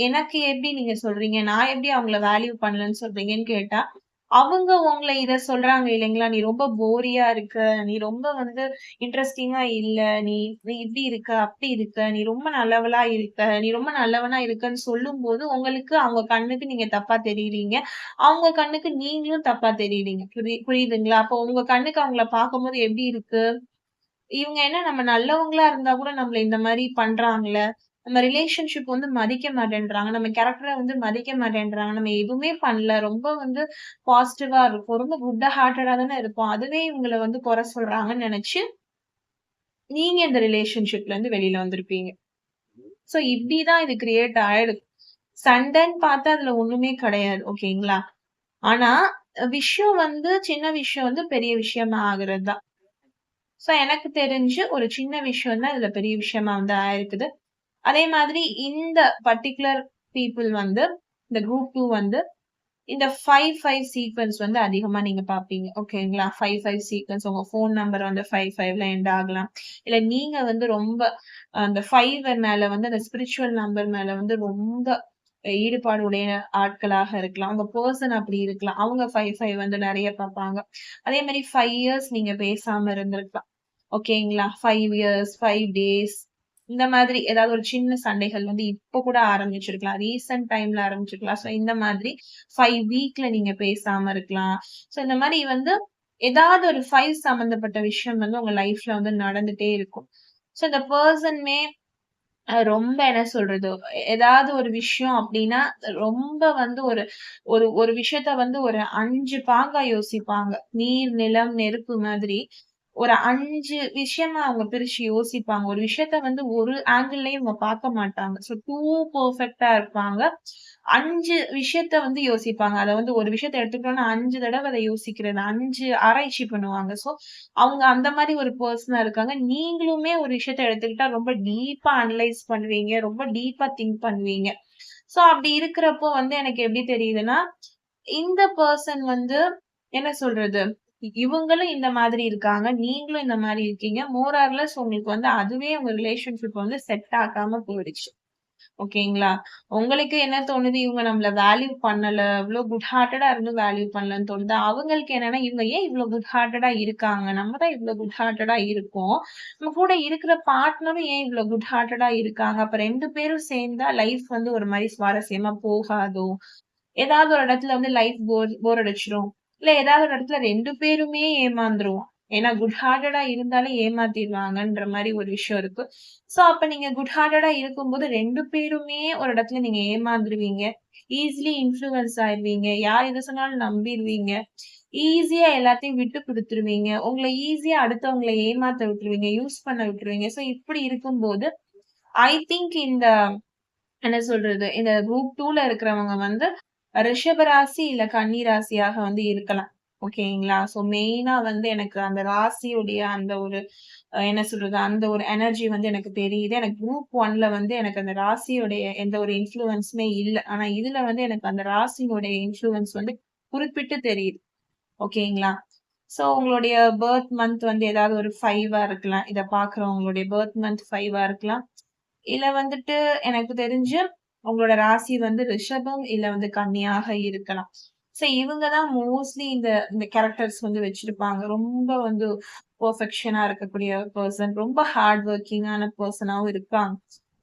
எனக்கு எப்படி நீங்க சொல்றீங்க? நான் எப்படி அவங்கள வேல்யூ பண்ணலன்னு சொல்றீங்கன்னு கேட்டா, அவங்க உங்கள இத சொல்றாங்க இல்லைங்களா? "நீ ரொம்ப போரியா இருக்க. நீ ரொம்ப வந்து இன்ட்ரஸ்டிங்கா இல்ல. நீ நீ இப்படி இருக்க, அப்படி இருக்க. நீ ரொம்ப நல்லவளா இருக்க. நீ ரொம்ப நல்லவனா இருக்கன்னு" சொல்லும்போது, உங்களுக்கு அவங்க கண்ணுக்கு நீங்க தப்பா தெரியிறீங்க. அவங்க கண்ணுக்கு நீங்களும் தப்பா தெரியிறீங்க. புரியுதுங்களா? அப்போ உங்க கண்ணுக்கு அவங்கள பார்க்கும்போது எப்படி இருக்கு? இவங்க என்ன நம்ம நல்லவங்களா இருந்தா கூட நம்மள இந்த மாரி பண்றாங்கல்ல. நம்ம ரிலேஷன்ஷிப் வந்து மதிக்க மாட்டேன்றாங்க. நம்ம கேரக்டர வந்து மதிக்க மாட்டேன்றாங்க. நம்ம எதுவுமே பண்ணல. ரொம்ப வந்து பாசிட்டிவா இருக்கோம். ரொம்ப குட் ஹார்ட்டடா தானே இருப்போம். அதுவே இவங்கள வந்து குறை சொல்றாங்கன்னு நெனச்சு, நீங்க இந்த ரிலேஷன்ஷிப்ல இருந்து வெளில வந்திருப்பீங்க. சோ இப்படிதான் இது கிரியேட் ஆயிடுது. சண்டைன்னு பார்த்தா அதுல ஒண்ணுமே கிடையாது. ஓகேங்களா? ஆனா விஷயம் வந்து சின்ன விஷயம் வந்து பெரிய விஷயமா ஆகுறது தான். சோ எனக்கு தெரிஞ்சு ஒரு சின்ன விஷயம் தான் இதுல பெரிய விஷயமா வந்து ஆயிருக்குது. அதே மாதிரி இந்த பர்ட்டிகுலர் பீப்பிள் வந்து இந்த குரூப் 2 வந்து இந்த 5, 5 சீக்வென்ஸ் வந்து அதிகமா நீங்க பார்ப்பீங்க. ஓகேங்களா? 5, 5 சீக்வென்ஸ் உங்க ஃபோன் நம்பர் வந்து 5, 5ல எண்ட் ஆகலாம். இல்ல நீங்க வந்து ரொம்ப அந்த 5 மேல வந்து அந்த ஸ்பிரிச்சுவல் நம்பர் மேல வந்து ரொம்ப ஈடுபாடு உடைய ஆட்களாக இருக்கலாம். உங்க பெர்சன் அப்படி இருக்கலாம். அவங்க 5, 5 வந்து நெறைய பார்ப்பாங்க. அதே மாரி 5 இயர்ஸ் நீங்க பேசாம இருந்திருக்கலாம். ஓகேங்களா? 5 இயர்ஸ், 5 டேஸ் இந்த மாதிரி ஏதாவது ஒரு சின்ன சண்டைகள் வந்து இப்ப கூட ஆரம்பிச்சிருக்கலாம். ரீசென்ட் டைம்ல ஆரம்பிச்சிருக்கலாம். ஸோ இந்த மாதிரி 5 வீக்ல நீங்க பேசாம இருக்கலாம். ஸோ இந்த மாரி வந்து ஏதாவது ஒரு 5 சம்மந்தப்பட்ட விஷயம் வந்து உங்க லைஃப்ல வந்து நடந்துட்டே இருக்கும். ஸோ இந்த பெர்சனுமே ரொம்ப என்ன சொல்றது? ஏதாவது ஒரு விஷயம் அப்டின்னா, ரொம்ப வந்து ஒரு ஒரு ஒரு விஷயத்த வந்து ஒரு 5 பாங்கா யோசிப்பாங்க. நீர், நிலம், நெருப்பு மாதிரி ஒரு 5 விஷயமா அவங்க பிரிச்சு யோசிப்பாங்க. ஒரு விஷயத்த வந்து ஒரு ஆங்கிள்லயும் இவங்க பார்க்க மாட்டாங்க. ஸோ டூ பெர்ஃபெக்ட்டா இருப்பாங்க. 5 விஷயத்த வந்து யோசிப்பாங்க. அத வந்து ஒரு விஷயத்த எடுத்துக்கிட்டோம்னா 5 தடவ அத யோசிக்கிறது. 5 ஆராய்ச்சி பண்ணுவாங்க. ஸோ அவங்க அந்த மாரி ஒரு பெர்சனா இருக்காங்க. நீங்களுமே ஒரு விஷயத்த எடுத்துக்கிட்டா ரொம்ப டீப்பா அனலைஸ் பண்ணுவீங்க. ரொம்ப டீப்பா திங்க் பண்ணுவீங்க. ஸோ அப்படி இருக்கிறப்போ வந்து எனக்கு எப்படி தெரியுதுன்னா, இந்த பெர்சன் வந்து என்ன சொல்றது? இவங்களும் இந்த மாதிரி இருக்காங்க. நீங்களும் இந்த மாரி இருக்கீங்க. மோர் ஆர் லெஸ் உங்களுக்கு வந்து அதுவே உங்க ரிலேஷன்ஷிப் வந்து செட் ஆகாம போயிடுச்சு. ஓகேங்களா? உங்களுக்கு என்ன தோணுது? இவங்க நம்மள வேல்யூ பண்ணல. இவ்ளோ குட் ஹார்ட்டடா இருந்தும் வேல்யூ பண்ணலன்னு தோணுது. அவங்களுக்கு என்னன்னா, இவங்க ஏன் இவ்ளோ குட் ஹார்ட்டடா இருக்காங்க? நம்ம தான் இவ்ளோ குட் ஹார்ட்டடா இருக்கோம். நம்ம கூட இருக்கிற பார்ட்னரும் ஏன் இவ்ளோ குட் ஹார்ட்டடா இருக்காங்க? அப்ப 2 பேரும் சேர்ந்தா லைஃப் வந்து ஒரு மாரி சுவாரஸ்யமா போகாதோ? ஏதாவது ஒரு இடத்துல வந்து லைஃப் போர் அடிச்சுரும். இல்ல ஏதாவது ஒரு இடத்துல 2 பேருமே ஏமாந்துருவோம். ஏன்னா குட் ஹார்ட்டடா இருந்தாலே ஏமாத்திருவாங்கன்ற மாரி ஒரு விஷயம் இருக்கு. சோ அப்ப நீங்க குட் ஹார்ட்டடா இருக்கும்போது 2 பேருமே ஒரு இடத்துல நீங்க ஏமாந்துருவீங்க. Easily influence ஆயிருவீங்க. யார் எத சொன்னாலும் நம்பிருவீங்க. ஈஸியா எல்லாத்தையும் விட்டு குடுத்துருவீங்க. உங்கள ஈஸியா அடுத்தவங்கள ஏமாத்த விட்டுருவீங்க. யூஸ் பண்ண விட்டுருவீங்க. சோ இப்படி இருக்கும்போது, ஐ திங்க் இந்த என்ன சொல்றது? இந்த குரூப் 2ல இருக்கிறவங்க வந்து ரிஷப ராசி இல்ல கன்னி ராசியாக வந்து இருக்கலாம். ஓகேங்களா? ஸோ மெயினா வந்து எனக்கு அந்த ராசியுடைய அந்த ஒரு என்ன சொல்றது? அந்த ஒரு எனர்ஜி வந்து எனக்கு தெரியுது. எனக்கு குரூப் 1ல வந்து எனக்கு அந்த ராசியுடைய எந்த ஒரு இன்ஃப்ளூயன்ஸுமே இல்ல. ஆனா இதுல வந்து எனக்கு அந்த ராசியினுடைய இன்ஃப்ளூயன்ஸ் வந்து குறிப்பிட்டு தெரியுது. ஓகேங்களா? ஸோ உங்களுடைய பர்த் மந்த் வந்து ஏதாவது ஒரு 5ஆ இருக்கலாம். இத பார்க்குறவங்களுடைய பர்த் மந்த் 5ஆ இருக்கலாம். இல்ல வந்துட்டு எனக்கு தெரிஞ்சு உங்களோட ராசி வந்து ரிஷபம், இல்ல வந்து கன்னியாக இருக்கலாம். சோ இவங்க தான் மோஸ்ட்லி இந்த இந்த கேரக்டர்ஸ் வந்து வச்சிருப்பாங்க. ரொம்ப வந்து பெர்ஃபெக்ஷனா இருக்கக்கூடிய பெர்சன். ரொம்ப ஹார்ட் வொர்க்கிங்கான பெர்சனாவும் இருப்பாங்க.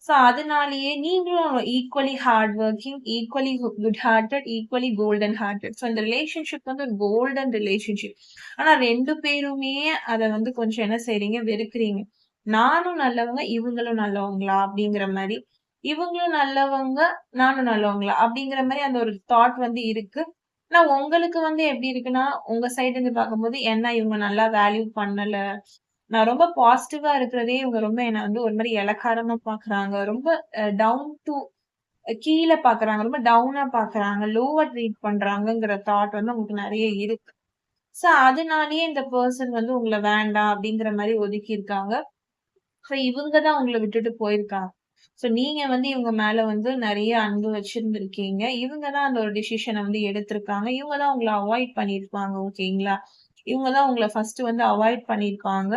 சோ அதனாலேயே நீங்களும் equally hard working, equally good hearted, equally golden hearted. So இந்த ரிலேஷன்ஷிப் வந்து ஒரு கோல்டன் ரிலேஷன்ஷிப். ஆனா 2 பேருமே அத வந்து கொஞ்சம் என்ன செய்றீங்க? வெறுக்கிறீங்க. நானும் நல்லவங்க, இவங்களும் நல்லவங்களா? அப்படிங்கிற மாரி. இவங்களும் நல்லவங்க, நானும் நல்லவங்களா? அப்படிங்கிற மாரி அந்த ஒரு தாட் வந்து இருக்கு. ஆனா உங்களுக்கு வந்து எப்படி இருக்குன்னா, உங்க சைடு இருந்து பார்க்கும்போது, என்ன இவங்க நல்லா வேல்யூ பண்ணல. நான் ரொம்ப பாசிட்டிவா இருக்கிறதே இவங்க ரொம்ப என்ன வந்து ஒரு மாரி எளக்காரமா பார்க்குறாங்க. ரொம்ப டவுன் டூ கீழ பார்க்குறாங்க. ரொம்ப டவுனா பார்க்குறாங்க. லோவா ட்ரீட் பண்றாங்கங்கிற தாட் வந்து உங்களுக்கு நெறைய இருக்கு. சோ அதனாலேயே இந்த பெர்சன் வந்து உங்கள வேண்டாம் அப்படிங்கிற மாரி ஒதுக்கியிருக்காங்க. சோ இவங்க தான் உங்கள விட்டுட்டு போயிருக்காங்க. சோ நீங்க வந்து இவங்க மேல வந்து நெறைய அன்பு வச்சிருந்திருக்கீங்க. இவங்க தான் அந்த ஒரு டிசிஷன வந்து எடுத்திருக்காங்க. இவங்க தான் உங்கள அவாய்ட் பண்ணியிருப்பாங்க. ஓகேங்களா? இவங்க தான் உங்கள ஃபர்ஸ்ட் வந்து அவாய்ட் பண்ணியிருக்காங்க.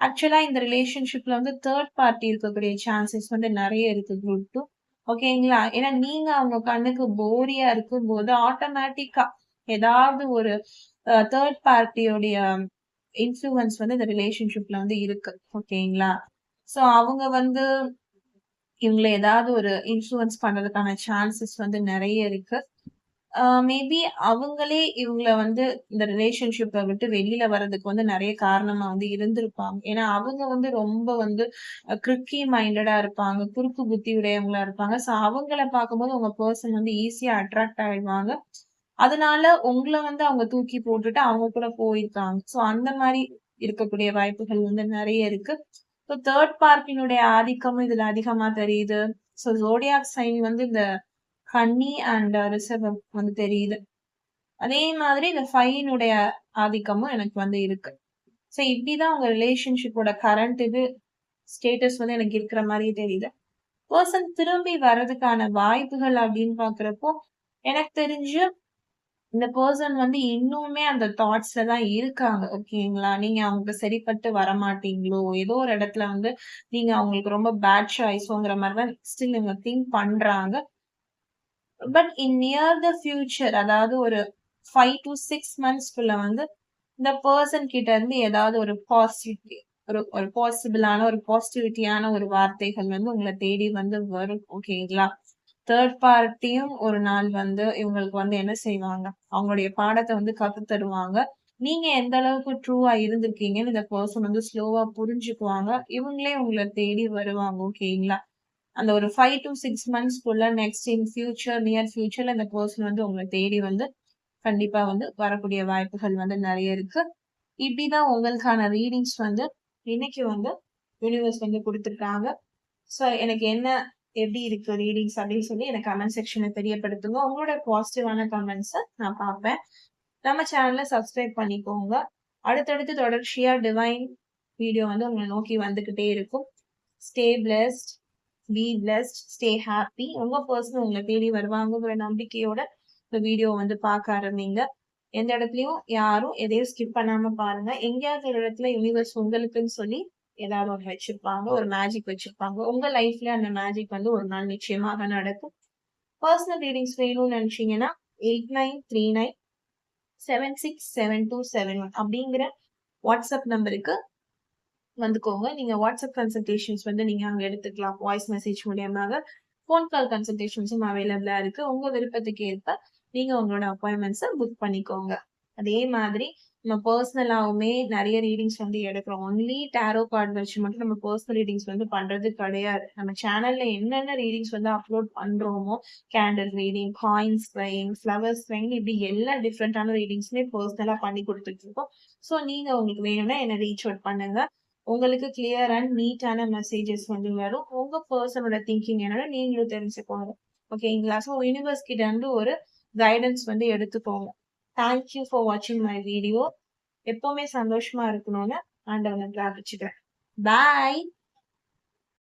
ஆக்சுவலா இந்த ரிலேஷன்ஷிப்ல வந்து தேர்ட் பார்ட்டி இருக்கக்கூடிய சான்சஸ் வந்து நெறைய இருக்கு குரூப் 2. ஓகேங்களா? ஏன்னா நீங்க அவங்க கண்ணுக்கு போரியா இருக்கும்போது ஆட்டோமேட்டிக்கா ஏதாவது ஒரு தேர்ட் பார்ட்டியோடைய இன்ஃப்ளூயன்ஸ் வந்து இந்த ரிலேஷன்ஷிப்ல வந்து இருக்கு. ஓகேங்களா? சோ அவங்க வந்து இவங்கள ஏதாவது ஒரு இன்ஃப்ளூயன்ஸ் பண்றதுக்கான சான்சஸ் வந்து நெறைய இருக்கு. மேபி அவங்களே இவங்கள வந்து இந்த ரிலேஷன்ஷிப்ப விட்டு வெளியில வர்றதுக்கு வந்து நெறைய காரணமா வந்து இருந்திருப்பாங்க. ஏன்னா அவங்க வந்து ரொம்ப வந்து கிரிக்கி மைண்டடா இருப்பாங்க. குறுக்கு புத்தி உடையவங்களா இருப்பாங்க. சோ அவங்கள பார்க்கும்போது உங்க பெர்சன் வந்து ஈஸியா அட்ராக்ட் ஆயிடுவாங்க. அதனால உங்கள வந்து அவங்க தூக்கி போட்டுட்டு அவங்க கூட போயிருக்காங்க. சோ அந்த மாரி இருக்கக்கூடிய வாய்ப்புகள் வந்து நெறைய இருக்கு. ஸோ தேர்ட் பார்ட்டினுடைய ஆதிக்கமும் இதுல அதிகமா தெரியுது. ஸோ ஜோடியாக் சைன் வந்து இந்த கன்னி அண்ட் ரிஷபம் வந்து தெரியுது. அதே மாதிரி இந்த ஃபைனுடைய ஆதிக்கமும் எனக்கு வந்து இருக்கு. ஸோ இப்படிதான் உங்க ரிலேஷன்ஷிப்போட கரண்ட் இது ஸ்டேட்டஸ் வந்து எனக்கு இருக்கிற மாரி தெரியுது. பெர்சன் திரும்பி வர்றதுக்கான வாய்ப்புகள் அப்படின்னு பார்க்கிறப்போ, எனக்கு தெரிஞ்சு இந்த பெர்சன் வந்து இன்னுமே அந்த தாட்ஸ்ல தான் இருக்காங்க. ஓகேங்களா? நீங்க அவங்களுக்கு சரிப்பட்டு வரமாட்டீங்களோ! ஏதோ ஒரு இடத்துல வந்து நீங்க அவங்களுக்கு ரொம்ப பேட் சாய்ஸோங்கிற மாரி தான் ஸ்டில் இவங்க திங்க் பண்றாங்க. But in near the future அதாவது ஒரு 5 டூ 6 மந்த்ஸ்க்குள்ள வந்து இந்த பெர்சன் கிட்ட இருந்து ஏதாவது ஒரு பாசிட்டிவிட்டி ஒரு ஒரு பாசிபிளான ஒரு பாசிட்டிவிட்டியான ஒரு வார்த்தைகள் வந்து உங்கள தேடி வந்து வரும். ஓகேங்களா? தேர்ட் பார்ட்டியும் ஒரு நாள் வந்து இவங்களுக்கு வந்து என்ன செய்வாங்க? அவங்களுடைய பாடத்த வந்து கத்து தருவாங்க. நீங்க எந்த அளவுக்கு ட்ரூவா இருந்திருக்கீங்கன்னு இந்த பெர்சன் வந்து ஸ்லோவா புரிஞ்சுக்குவாங்க. இவங்களே உங்கள தேடி வருவாங்க. ஓகேங்களா? அந்த ஒரு 5 டூ 6 மந்த்ஸ்க்குள்ள நெக்ஸ்ட் இன் ஃபியூச்சர், நியர் ஃபியூச்சர்ல இந்த பெர்சன் வந்து உங்கள தேடி வந்து கண்டிப்பா வந்து வரக்கூடிய வாய்ப்புகள் வந்து நெறைய இருக்கு. இப்படிதான் உங்களுக்கான ரீடிங்ஸ் வந்து இன்னைக்கு வந்து யூனிவர்ஸ் வந்து குடுத்துருக்காங்க. ஸோ எனக்கு என்ன எப்படி இருக்கு ரீடிங்ஸ் அப்படின்னு சொல்லி எனக்கு கமெண்ட் செக்ஷன்ல தெரியப்படுத்துங்க. உங்களோட பாசிட்டிவான கமெண்ட்ஸ நான் பார்ப்பேன். நம்ம சேனல சப்ஸ்கிரைப் பண்ணிக்கோங்க. அடுத்தடுத்து தொடர்ச்சியா டிவைன் வீடியோ வந்து உங்கள நோக்கி வந்துகிட்டே இருக்கும். Stay blessed, B blessed, stay happy. உங்க பெர்சன் உங்கள தேடி வருவாங்கங்கிற நம்பிக்கையோட இந்த வீடியோ வந்து பார்க்க ஆரம்பிங்க. எந்த இடத்துலயும் யாரும் எதையும் ஸ்கிப் பண்ணாம பாருங்க. எங்கேயாவது ஒரு இடத்துல யூனிவர்ஸ் உங்களுக்குன்னு சொல்லி ஏதாவது ஒண்ணு வச்சிருப்பாங்க. ஒரு மேஜிக் வச்சிருப்பாங்க. உங்க லைஃப்ல அந்த மேஜிக் வந்து ஒரு நாள் நிச்சயமாக நடக்கும். பர்சனல் ரீடிங்ஸ் வேணும்னு நினைச்சீங்கன்னா 8939767271 அப்படிங்கிற வாட்ஸ்அப் நம்பருக்கு வந்துக்கோங்க. நீங்க வாட்ஸ்அப் கன்சல்டேஷன்ஸ் வந்து நீங்க அங்க எடுத்துக்கலாம். வாய்ஸ் மெசேஜ் மூலியமாக. ஃபோன் கால் கன்சல்டேஷன்ஸும் அவைலபிளா இருக்கு. உங்க விருப்பத்துக்கு ஏற்ப நீங்க உங்களோட அப்பாயின்ட்மெண்ட்ஸ புக் பண்ணிக்கோங்க. அதே மாதிரி நம்ம பர்சனலாவுமே நெறைய ரீடிங்ஸ் வந்து எடுக்கிறோம். ஒன்லி டாரோ கார்ட் வச்சு மட்டும் நம்ம பர்சனல் ரீடிங்ஸ் வந்து பண்றது கிடையாது. நம்ம சேனல்ல என்னென்ன ரீடிங்ஸ் வந்து அப்லோட் பண்றோமோ, candle reading, coin spraying, flower spraying இப்படி எல்லா டிஃபரெண்டான ரீடிங்ஸுமே பர்சனலா பண்ணி குடுத்துட்டு இருக்கோம். ஸோ நீங்க உங்களுக்கு வேணும்னா என்ன ரீச் அவுட் பண்ணுங்க. உங்களுக்கு கிளியர் அண்ட் நீட்டான மெசேஜஸ் வந்து வரும். உங்க பெர்சனோட திங்கிங் என்னன்னு நீங்களும் தெரிஞ்சுக்கோங்க. ஓகேங்களா? ஸோ யூனிவர்ஸ் கிட்ட இருந்து ஒரு கைடன்ஸ் வந்து எடுத்துக்கோங்க. தேங்க் யூ ஃபார் வாட்சிங் மை வீடியோ. எப்பவுமே சந்தோஷமா இருக்கணும்னு ஆண்டவனை பிரார்த்திச்சுக்கிறேன். பாய்.